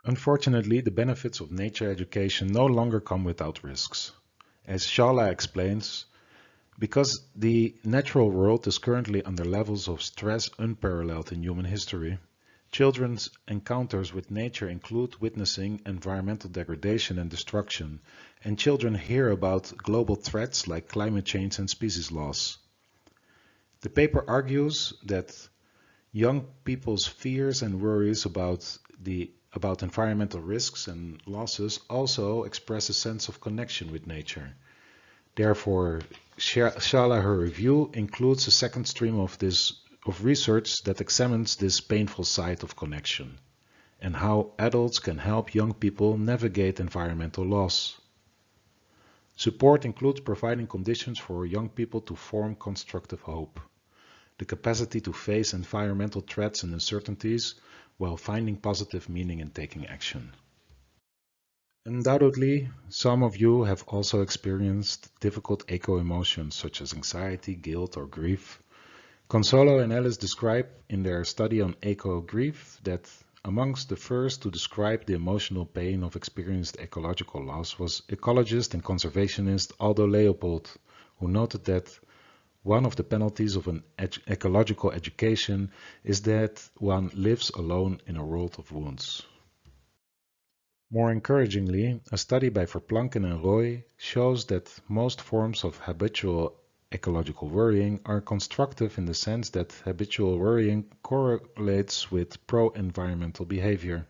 Unfortunately, the benefits of nature education no longer come without risks. As Shala explains, because the natural world is currently under levels of stress unparalleled in human history, children's encounters with nature include witnessing environmental degradation and destruction, and children hear about global threats like climate change and species loss. The paper argues that young people's fears and worries about environmental risks and losses also express a sense of connection with nature. Therefore, Shala, her review, includes a second stream of research that examines this painful side of connection and how adults can help young people navigate environmental loss. Support includes providing conditions for young people to form constructive hope, the capacity to face environmental threats and uncertainties while finding positive meaning in taking action. Undoubtedly, some of you have also experienced difficult eco-emotions such as anxiety, guilt, or grief. Consolo and Ellis describe in their study on eco-grief that amongst the first to describe the emotional pain of experienced ecological loss was ecologist and conservationist Aldo Leopold, who noted that one of the penalties of an ecological education is that one lives alone in a world of wounds. More encouragingly, a study by Verplanken and Roy shows that most forms of habitual ecological worrying are constructive in the sense that habitual worrying correlates with pro-environmental behavior.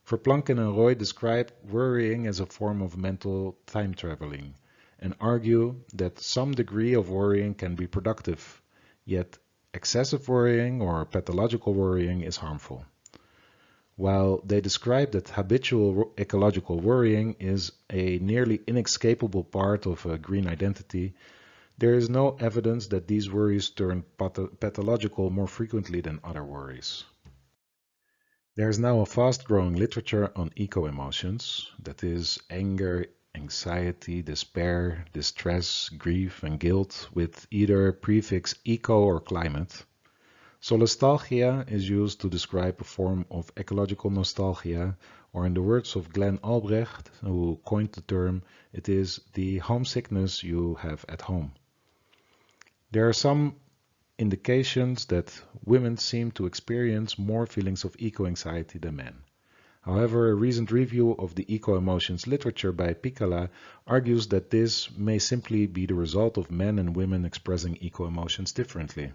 Verplanken and Roy describe worrying as a form of mental time traveling and argue that some degree of worrying can be productive, yet excessive worrying or pathological worrying is harmful. While they describe that habitual ecological worrying is a nearly inescapable part of a green identity, there is no evidence that these worries turn pathological more frequently than other worries. There is now a fast-growing literature on eco-emotions, that is, anger, anxiety, despair, distress, grief, and guilt, with either prefix eco or climate. Solastalgia is used to describe a form of ecological nostalgia, or in the words of Glenn Albrecht, who coined the term, it is the homesickness you have at home. There are some indications that women seem to experience more feelings of eco-anxiety than men. However, a recent review of the eco-emotions literature by Piccola argues that this may simply be the result of men and women expressing eco-emotions differently.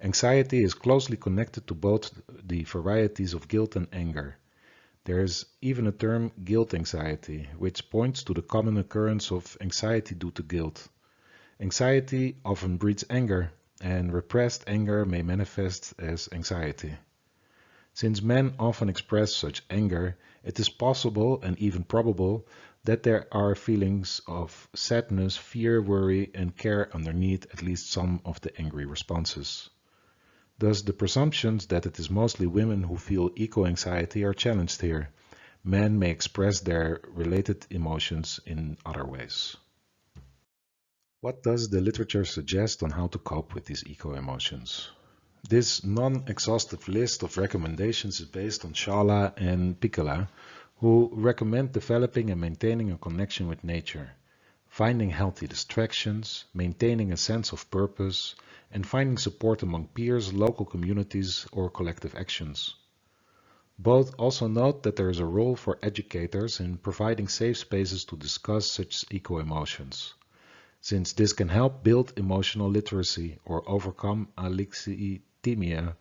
Anxiety is closely connected to both the varieties of guilt and anger. There is even a term guilt anxiety, which points to the common occurrence of anxiety due to guilt. Anxiety often breeds anger, and repressed anger may manifest as anxiety. Since men often express such anger, it is possible and even probable that there are feelings of sadness, fear, worry, and care underneath at least some of the angry responses. Thus, the presumptions that it is mostly women who feel eco-anxiety are challenged here. Men may express their related emotions in other ways. What does the literature suggest on how to cope with these eco-emotions? This non-exhaustive list of recommendations is based on Shala and Piccola, who recommend developing and maintaining a connection with nature, finding healthy distractions, maintaining a sense of purpose, and finding support among peers, local communities, or collective actions. Both also note that there is a role for educators in providing safe spaces to discuss such eco-emotions, since this can help build emotional literacy or overcome alexithymia,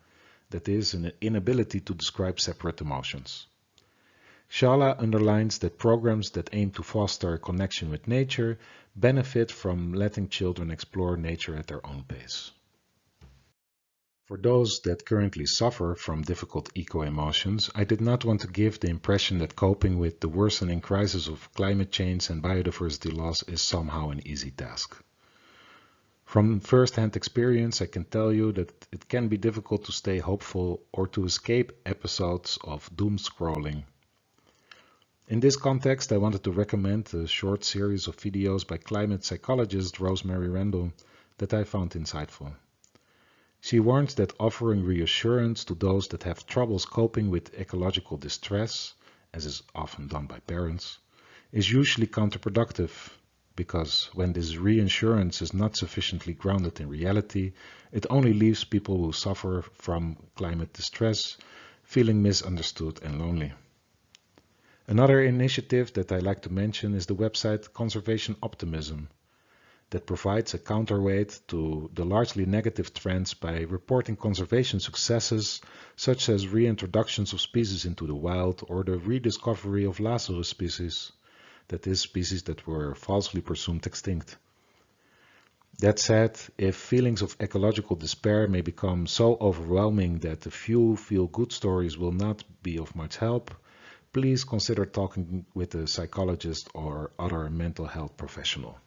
that is, an inability to describe separate emotions. Shala underlines that programs that aim to foster a connection with nature benefit from letting children explore nature at their own pace. For those that currently suffer from difficult eco-emotions, I did not want to give the impression that coping with the worsening crisis of climate change and biodiversity loss is somehow an easy task. From first-hand experience, I can tell you that it can be difficult to stay hopeful or to escape episodes of doom scrolling. In this context, I wanted to recommend a short series of videos by climate psychologist Rosemary Randall that I found insightful. She warns that offering reassurance to those that have troubles coping with ecological distress, as is often done by parents, is usually counterproductive, because when this reassurance is not sufficiently grounded in reality, it only leaves people who suffer from climate distress feeling misunderstood and lonely. Another initiative that I like to mention is the website Conservation Optimism, that provides a counterweight to the largely negative trends by reporting conservation successes such as reintroductions of species into the wild or the rediscovery of Lazarus species, that is, species that were falsely presumed extinct. That said, if feelings of ecological despair may become so overwhelming that a few feel-good stories will not be of much help, please consider talking with a psychologist or other mental health professional.